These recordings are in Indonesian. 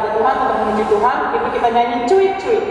kepada Tuhan untuk memuji Tuhan. Itu kita nyanyi cuit-cuit.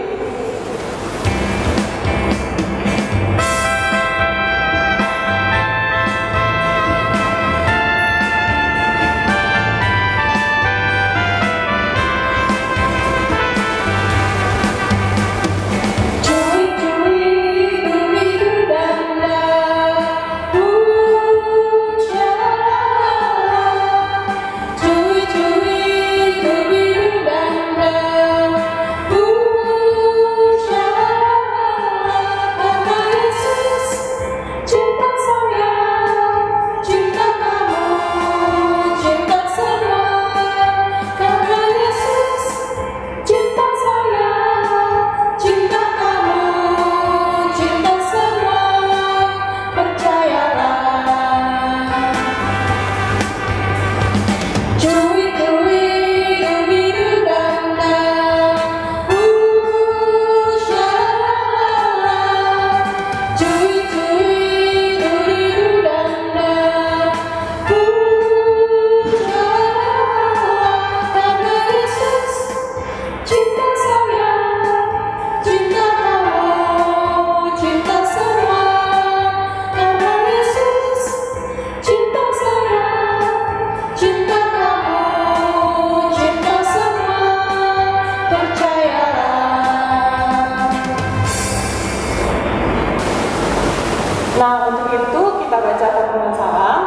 Nah, untuk itu kita baca permohonan salam.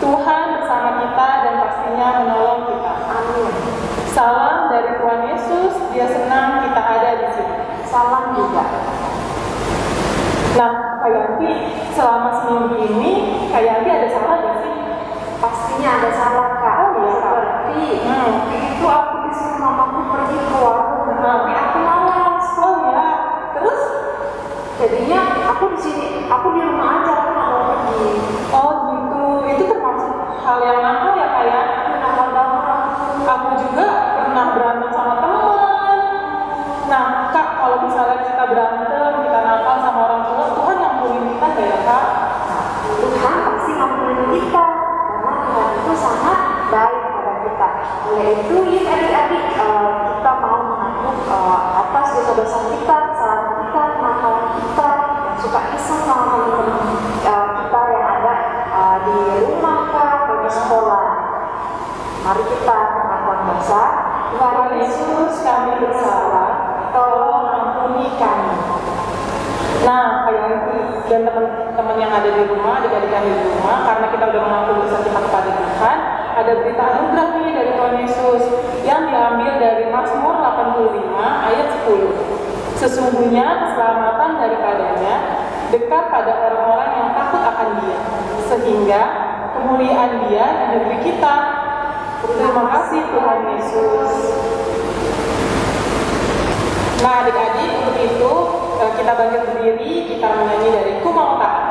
Tuhan bersama kita dan pastinya menolong kita. Amin. Salam dari Tuhan Yesus, Dia senang kita ada di sini. Salam juga. Nah, Kak Yanti, selama seminggu ini, Kak Yanti ada salah nggak sih? Pastinya ada salah, Kak. Oh iya, Kak. Seperti itu aku disuruh mamaku pergi ke warung, tapi aku malas. Oh iya. Terus? Jadinya aku di sini, aku di rumah aja, aku nggak mau pergi. Oh gitu, itu termasuk hal yang nakal ya Kak ya? Nakal banget. Aku juga pernah berantem sama teman. Nah Kak, kalau misalnya kita berantem, kita nakal sama orang tua, Tuhan ngampunin kita nggak ya Kak? Tuhan pasti ngampunin kita, karena Tuhan itu sangat baik pada kita. Oleh itu, yuk adik-adik, kita mau mengaku atas dosa-dosa kita, kesalahan kita, kenakalan kita, yang suka iseng sama teman-teman kita yang ada di rumah Kak, di sekolah. Mari kita mengakukan dosa. Tuhan Yesus, kami bersalah, tolong ampuni kami. Nah, Kak Yanti dan teman-teman yang ada di rumah, adik-adik yang di rumah, karena kita udah mengaku dosa kita kepada Tuhan, ada berita anugerah nih dari Tuhan Yesus yang diambil dari Mazmur 85 ayat 10. Sesungguhnya keselamatan daripadanya dekat pada orang-orang yang takut akan Dia, sehingga kemuliaan Dia di negeri kita. Terima kasih Tuhan Yesus. Nah adik-adik, untuk itu kita bangkit berdiri, kita menyanyi dari Ku Mau Taat.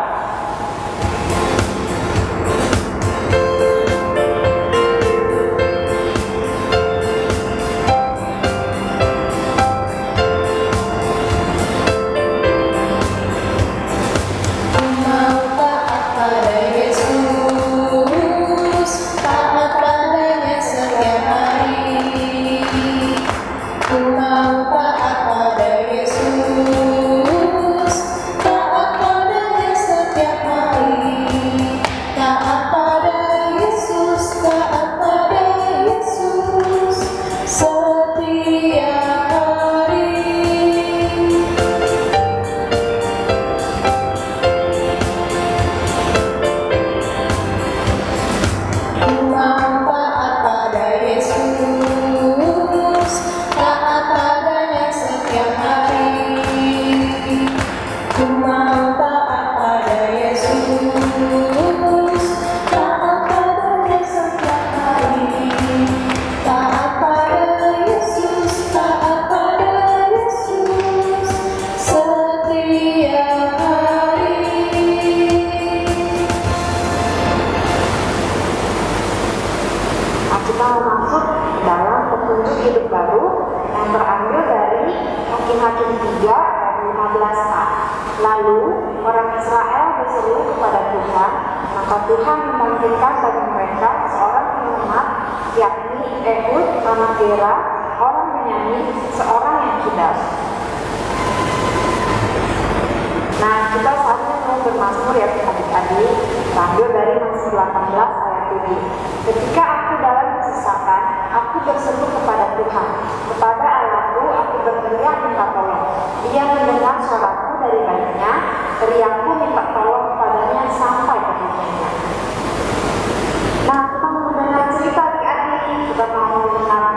Hakim 3 ayat 15a. Lalu orang Israel berseru kepada Tuhan, maka Tuhan membangkitkan bagi mereka seorang penyelamat, yakni Ehud anak Gera menyanyi Seorang yang Kidal. Nah, kita saatnya mau bermazmur ya adik-adik. Sambil dari Mazmur 18 ayat 7. Ketika aku dalam kesesakan, aku berseru kepada Tuhan. Kepada Allahku aku berteriak minta tolong. Dia mendengar suaraku dari baiknya, teriakku minta tolong kepadanya sampai ke hatinya. Nah, kita mau mendengar cerita adik-adik. Kita mau mendengar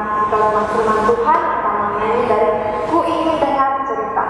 firman Tuhan. Kita mau menyanyi dari Ku Ingin Dengar Cerita.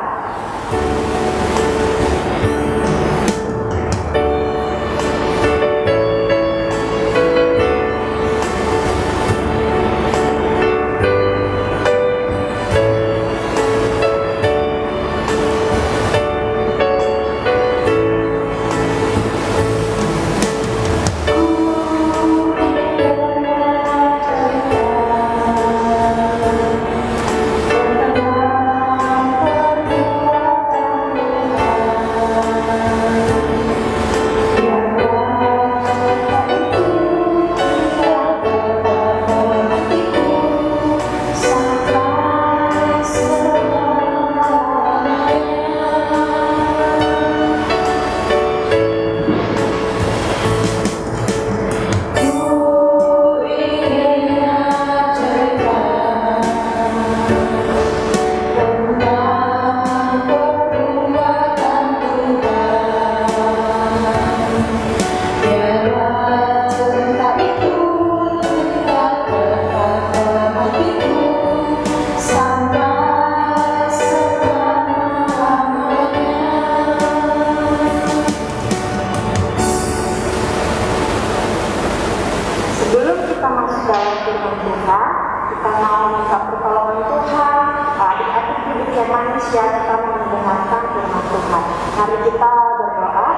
Mari kita berdoa.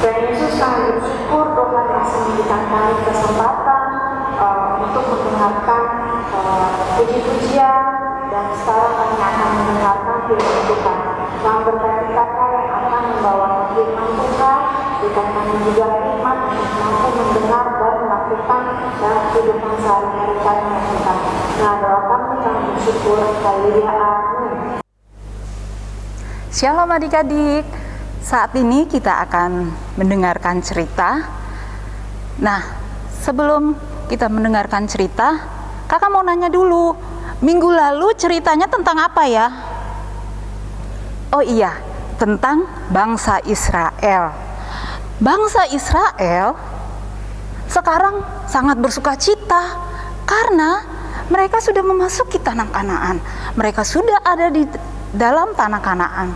Tuhan Yesus, kami bersyukur Tuhan masih memberikan kami kesempatan untuk mendengarkan puji-pujian, dan sekarang kami akan mendengarkan firman Tuhan. Yang berkati kata yang akan membawa firman Tuhan, berikan kami juga hikmat untuk mampu mendengar dan melakukan dalam kehidupan sehari-hari kami ya Tuhan. Nah, doa kami bersyukur. Haleluya, amin. Shalom adik-adik, saat ini kita akan mendengarkan cerita. Nah, sebelum kita mendengarkan cerita, kakak mau nanya dulu, minggu lalu ceritanya tentang apa ya? Oh iya, tentang bangsa Israel. Bangsa Israel sekarang sangat bersuka cita karena mereka sudah memasuki tanah Kanaan. Mereka sudah ada di dalam tanah Kanaan.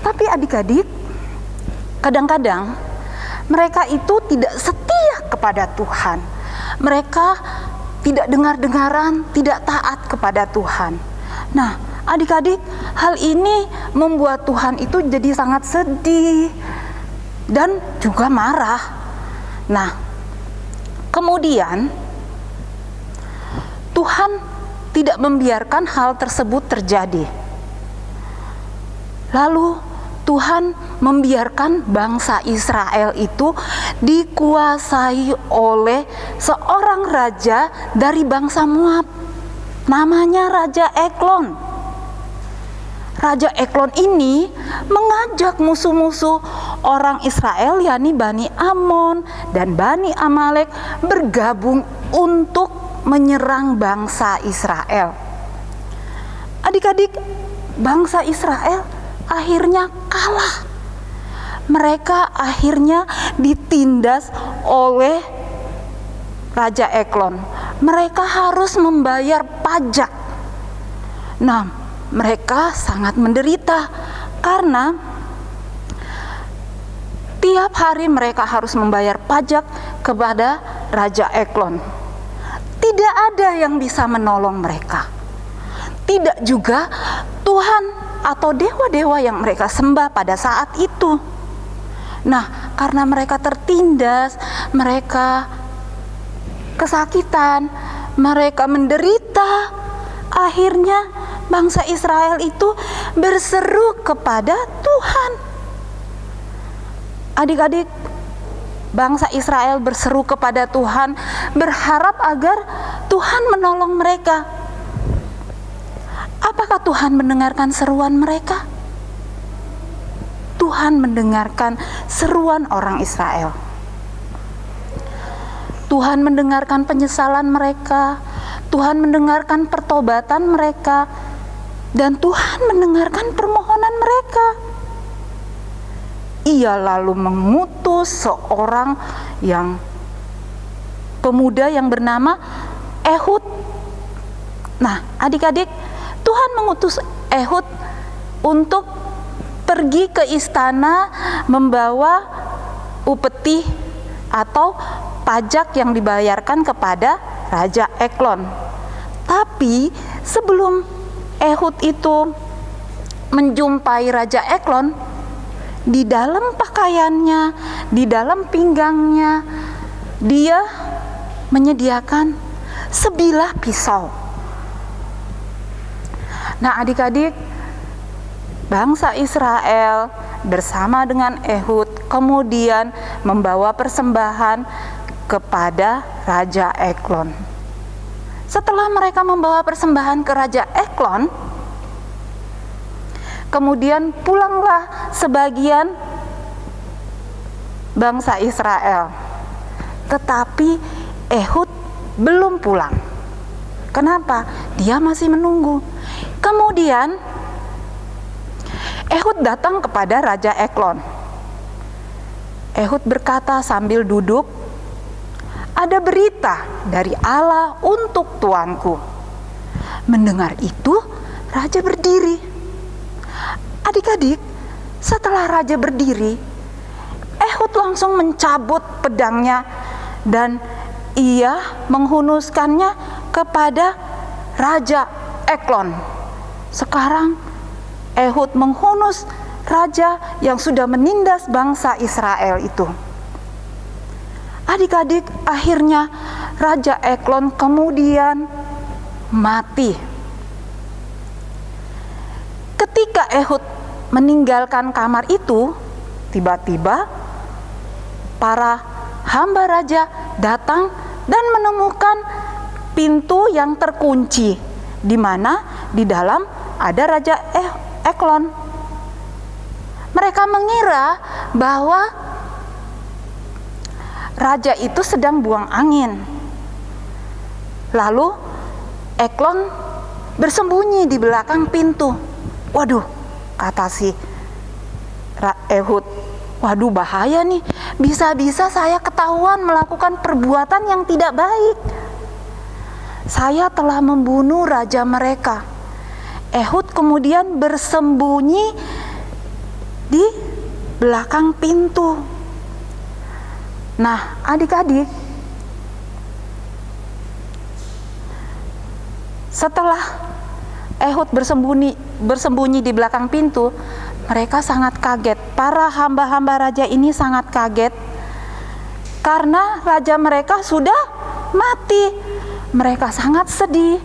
Tapi adik-adik, kadang-kadang mereka itu tidak setia kepada Tuhan. Mereka tidak dengar-dengaran, tidak taat kepada Tuhan. Nah, adik-adik, hal ini membuat Tuhan itu jadi sangat sedih dan juga marah. Nah, kemudian Tuhan tidak membiarkan hal tersebut terjadi. Lalu Tuhan membiarkan bangsa Israel itu dikuasai oleh seorang raja dari bangsa Moab. Namanya Raja Eglon. Raja Eglon ini mengajak musuh-musuh orang Israel, yakni Bani Amon dan Bani Amalek, bergabung untuk menyerang bangsa Israel. Adik-adik, bangsa Israel akhirnya kalah. Mereka akhirnya ditindas oleh Raja Eglon. Mereka harus membayar pajak. Nah, mereka sangat menderita karena tiap hari mereka harus membayar pajak kepada Raja Eglon. Tidak ada yang bisa menolong mereka. Tidak juga Tuhan atau dewa-dewa yang mereka sembah pada saat itu. Nah, karena mereka tertindas, mereka kesakitan, mereka menderita, akhirnya bangsa Israel itu berseru kepada Tuhan. Adik-adik, bangsa Israel berseru kepada Tuhan, berharap agar Tuhan menolong mereka. Apakah Tuhan mendengarkan seruan mereka? Tuhan mendengarkan seruan orang Israel. Tuhan mendengarkan penyesalan mereka, Tuhan mendengarkan pertobatan mereka, dan Tuhan mendengarkan permohonan mereka. Ia lalu mengutus seorang pemuda yang bernama Ehud. Nah, adik-adik, Tuhan mengutus Ehud untuk pergi ke istana membawa upeti atau pajak yang dibayarkan kepada Raja Eglon. Tapi sebelum Ehud itu menjumpai Raja Eglon, di dalam pakaiannya, di dalam pinggangnya, dia menyediakan sebilah pisau. Nah, adik-adik, bangsa Israel bersama dengan Ehud kemudian membawa persembahan kepada Raja Eglon. Setelah mereka membawa persembahan ke Raja Eglon, kemudian pulanglah sebagian bangsa Israel. Tetapi Ehud belum pulang. Kenapa? Dia masih menunggu. Kemudian Ehud datang kepada Raja Eglon. Ehud berkata sambil duduk, "Ada berita dari Allah untuk tuanku." Mendengar itu, raja berdiri. Adik-adik, setelah raja berdiri, Ehud langsung mencabut pedangnya dan ia menghunuskannya kepada Raja Eglon. Sekarang Ehud menghunus raja yang sudah menindas bangsa Israel itu. Adik-adik, akhirnya Raja Eglon kemudian mati. Ketika Ehud meninggalkan kamar itu, tiba-tiba para hamba raja datang dan menemukan pintu yang terkunci, di mana di dalam ada Raja Eglon. Mereka mengira bahwa raja itu sedang buang angin. Lalu Eglon bersembunyi di belakang pintu. Waduh, kata si Ehud, waduh bahaya nih, bisa-bisa saya ketahuan melakukan perbuatan yang tidak baik. Saya telah membunuh raja mereka. Ehud kemudian bersembunyi di belakang pintu. Nah, adik-adik, setelah Ehud bersembunyi di belakang pintu, mereka sangat kaget. Para hamba-hamba raja ini sangat kaget karena raja mereka sudah mati. Mereka sangat sedih.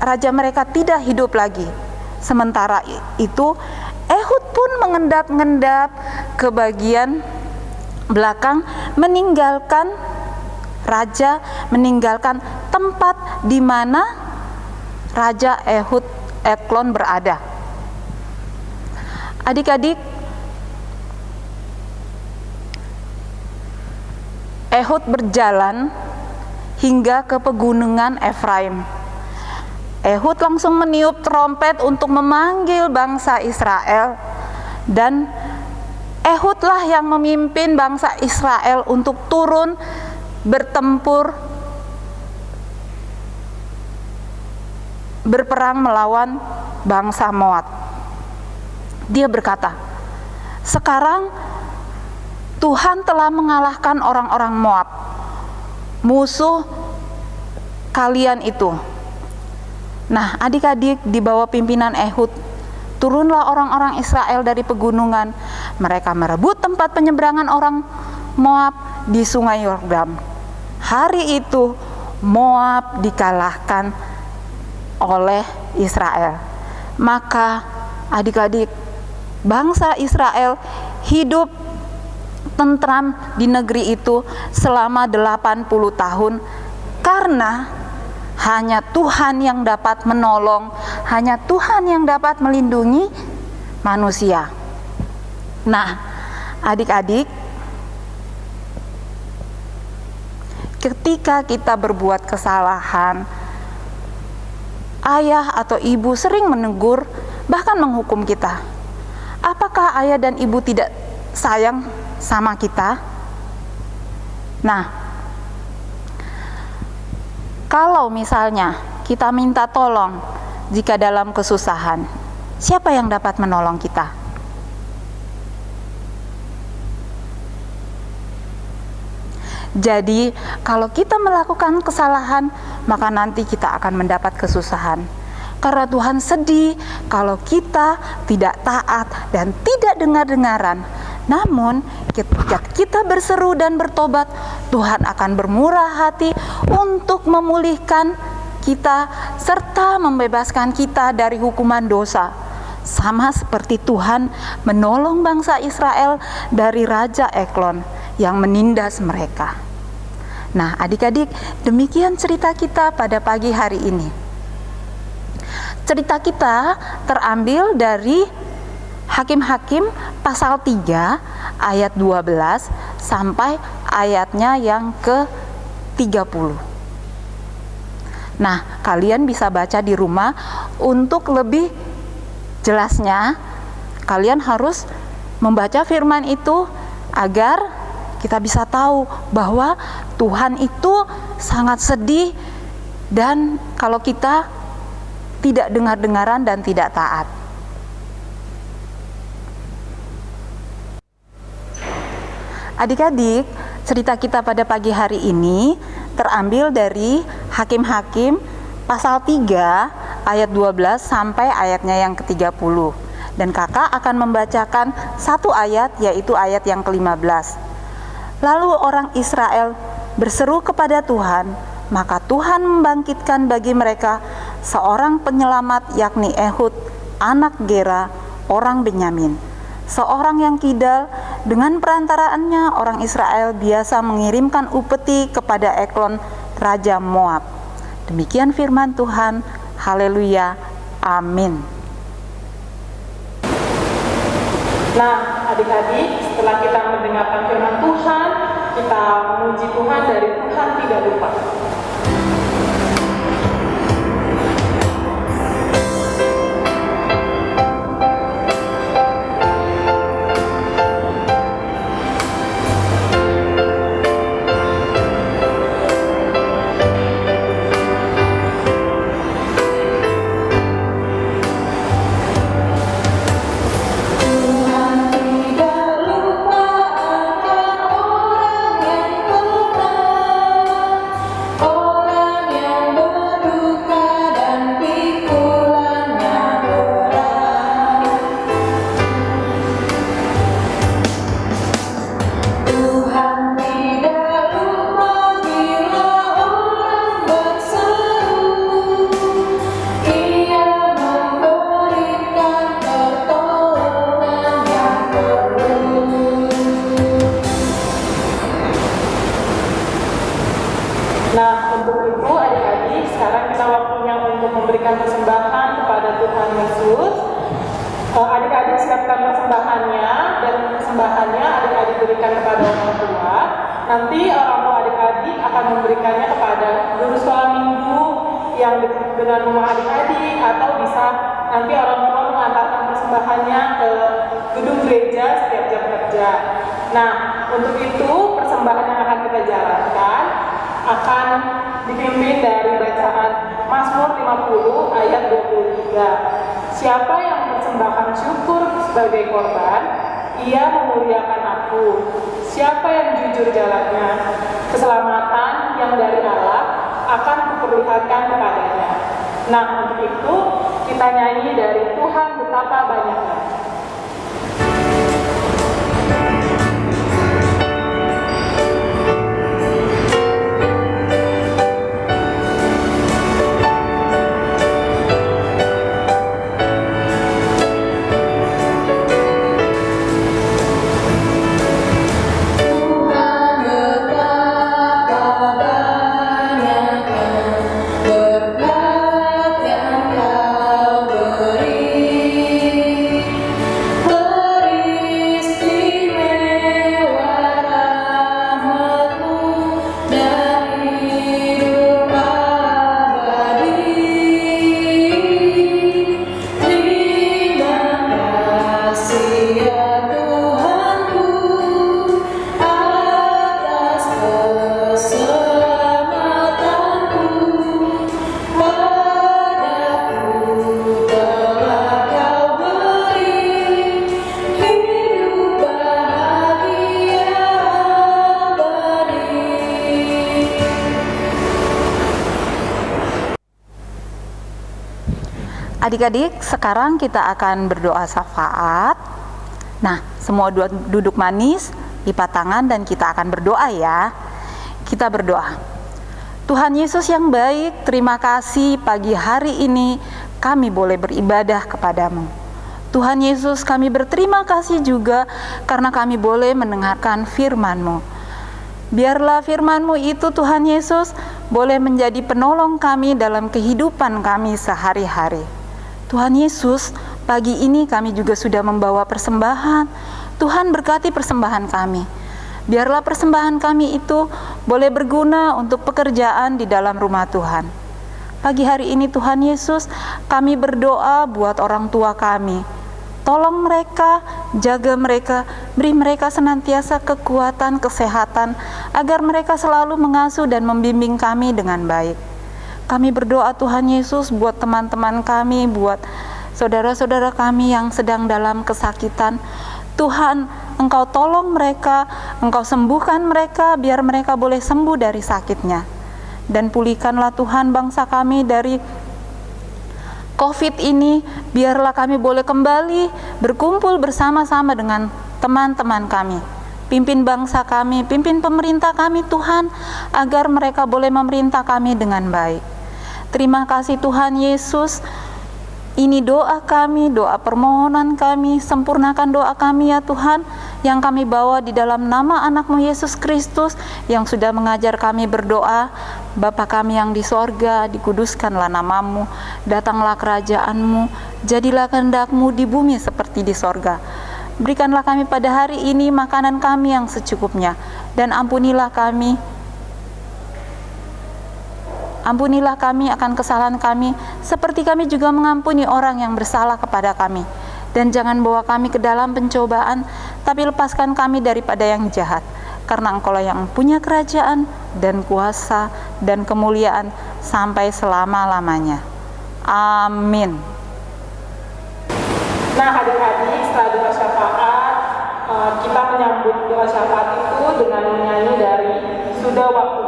Raja mereka tidak hidup lagi. Sementara itu, Ehud pun mengendap-endap ke bagian belakang, meninggalkan tempat di mana Raja Eglon berada. Adik-adik, Ehud berjalan hingga ke pegunungan Efraim. Ehud langsung meniup trompet untuk memanggil bangsa Israel, dan Ehudlah yang memimpin bangsa Israel untuk turun berperang melawan bangsa Moab. Dia berkata, "Sekarang Tuhan telah mengalahkan orang-orang Moab, musuh kalian itu." Nah, adik-adik, di bawah pimpinan Ehud, turunlah orang-orang Israel dari pegunungan. Mereka merebut tempat penyeberangan orang Moab di Sungai Yordan. Hari itu Moab dikalahkan oleh Israel. Maka adik-adik, bangsa Israel hidup tentram di negeri itu selama 80 tahun karena Hanya Tuhan yang dapat menolong, hanya Tuhan yang dapat melindungi manusia. Nah, adik-adik, ketika kita berbuat kesalahan, ayah atau ibu sering menegur, bahkan menghukum kita. Apakah ayah dan ibu tidak sayang sama kita? Nah, kalau misalnya kita minta tolong jika dalam kesusahan, siapa yang dapat menolong kita? Jadi, kalau kita melakukan kesalahan, maka nanti kita akan mendapat kesusahan. Karena Tuhan sedih kalau kita tidak taat dan tidak dengar-dengaran. Namun, ketika kita berseru dan bertobat, Tuhan akan bermurah hati untuk memulihkan kita serta membebaskan kita dari hukuman dosa. Sama seperti Tuhan menolong bangsa Israel dari Raja Eglon yang menindas mereka. Nah, adik-adik, demikian cerita kita pada pagi hari ini. Cerita kita terambil dari Hakim-Hakim pasal 3 ayat 12 sampai ayatnya yang ke-30. Nah, kalian bisa baca di rumah. Untuk lebih jelasnya, kalian harus membaca firman itu agar kita bisa tahu bahwa Tuhan itu sangat sedih dan kalau kita tidak dengar-dengaran dan tidak taat. Adik-adik, cerita kita pada pagi hari ini terambil dari Hakim-Hakim pasal 3 ayat 12 sampai ayatnya yang ke-30. Dan kakak akan membacakan satu ayat, yaitu ayat yang ke-15. Lalu orang Israel berseru kepada Tuhan, maka Tuhan membangkitkan bagi mereka seorang penyelamat, yakni Ehud, anak Gera, orang Benyamin. Seorang yang kidal, dengan perantaraannya orang Israel biasa mengirimkan upeti kepada Eglon, Raja Moab. Demikian firman Tuhan. Haleluya. Amin. Nah, adik-adik, setelah kita mendengarkan firman Tuhan, kita memuji Tuhan dari Tuhan tidak lupa. Nah, untuk itu adik-adik, sekarang kita waktunya untuk memberikan persembahan kepada Tuhan Yesus. Adik-adik siapkan persembahannya, dan persembahannya adik-adik berikan kepada orang tua. Nanti orang tua adik-adik akan memberikannya kepada guru sekolah minggu yang dekat dengan rumah adik-adik, atau bisa nanti orang tua mengantarkan persembahannya ke gedung gereja setiap jam kerja. Nah, untuk itu persembahan yang akan kita jalankan akan dipimpin dari bacaan Mazmur 50 ayat 23. Siapa yang mempersembahkan syukur sebagai korban, ia memuliakan aku. Siapa yang jujur jalannya, keselamatan yang dari Allah akan kuperlihatkan kepadanya. Nah, untuk itu kita nyanyi dari Tuhan betapa banyaknya. Betapa Adik-adik, sekarang kita akan berdoa syafaat. Nah, semua duduk manis, lipat tangan dan kita akan berdoa ya. Kita berdoa. Tuhan Yesus yang baik, terima kasih pagi hari ini kami boleh beribadah kepadamu. Tuhan Yesus, kami berterima kasih juga karena kami boleh mendengarkan firman-Mu. Biarlah firman-Mu itu Tuhan Yesus boleh menjadi penolong kami dalam kehidupan kami sehari-hari. Tuhan Yesus, pagi ini kami juga sudah membawa persembahan. Tuhan berkati persembahan kami. Biarlah persembahan kami itu boleh berguna untuk pekerjaan di dalam rumah Tuhan. Pagi hari ini Tuhan Yesus, kami berdoa buat orang tua kami. Tolong mereka, jaga mereka, beri mereka senantiasa kekuatan, kesehatan, agar mereka selalu mengasuh dan membimbing kami dengan baik. Kami berdoa Tuhan Yesus buat teman-teman kami, buat saudara-saudara kami yang sedang dalam kesakitan. Tuhan, Engkau tolong mereka, Engkau sembuhkan mereka, biar mereka boleh sembuh dari sakitnya. Dan pulihkanlah Tuhan bangsa kami dari COVID ini, biarlah kami boleh kembali berkumpul bersama-sama dengan teman-teman kami. Pimpin bangsa kami, pimpin pemerintah kami Tuhan, agar mereka boleh memerintah kami dengan baik. Terima kasih Tuhan Yesus. Ini doa kami, doa permohonan kami, sempurnakan doa kami ya Tuhan, yang kami bawa di dalam nama anak-Mu Yesus Kristus, yang sudah mengajar kami berdoa. Bapa kami yang di sorga, dikuduskanlah nama-Mu, datanglah kerajaan-Mu, jadilah kehendak-Mu di bumi seperti di sorga. Berikanlah kami pada hari ini makanan kami yang secukupnya, dan ampunilah kami akan kesalahan kami, seperti kami juga mengampuni orang yang bersalah kepada kami. Dan jangan bawa kami ke dalam pencobaan, tapi lepaskan kami daripada yang jahat. Karena Engkau-lah yang punya kerajaan dan kuasa dan kemuliaan sampai selama-lamanya. Amin. Nah, adik-adik, setelah doa syafaat, kita menyambut doa syafaat itu dengan menyanyi dari Sudah Waktunya.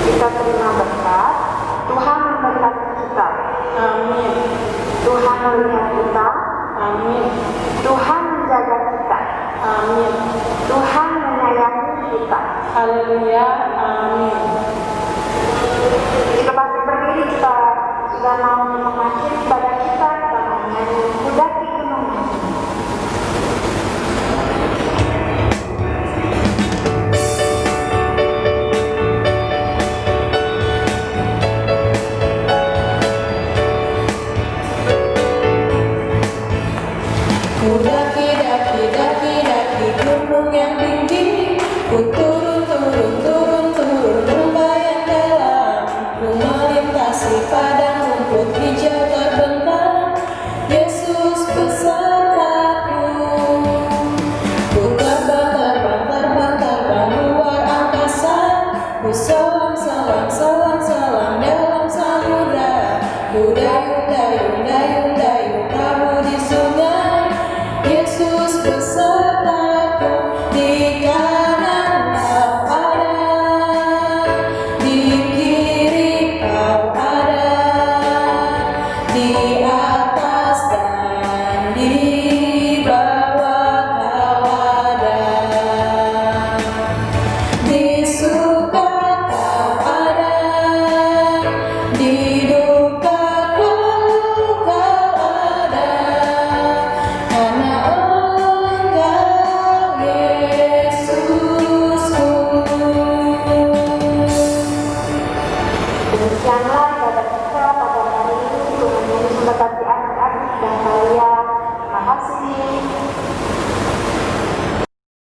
Kita terima berkat, Tuhan memberkati kita. Amin. Tuhan melihat kita. Amin. Tuhan menjaga kita. Amin. Tuhan menyayangi kita. Haleluya. Amin. Kita pasti berdiri, kita sudah mau mengakhiri ibadah kita mau menyanyi Kudaki Gunung. Daki gunung yang tinggi, ku turun lembah yang dalam, ku melintasi padang rumput hijau terbentang. Yesus besertaku, ku terbang luar angkasa, ku selang dalam samudra, ku dayung perahu di sungai. Yesus besertaku, di kanan Kau ada, di kiri Kau ada, di atas dan di bawah Kau ada, di suka Kau ada, di dukaku Kau ada. Karena Engkau Yesus Tuhan terhadap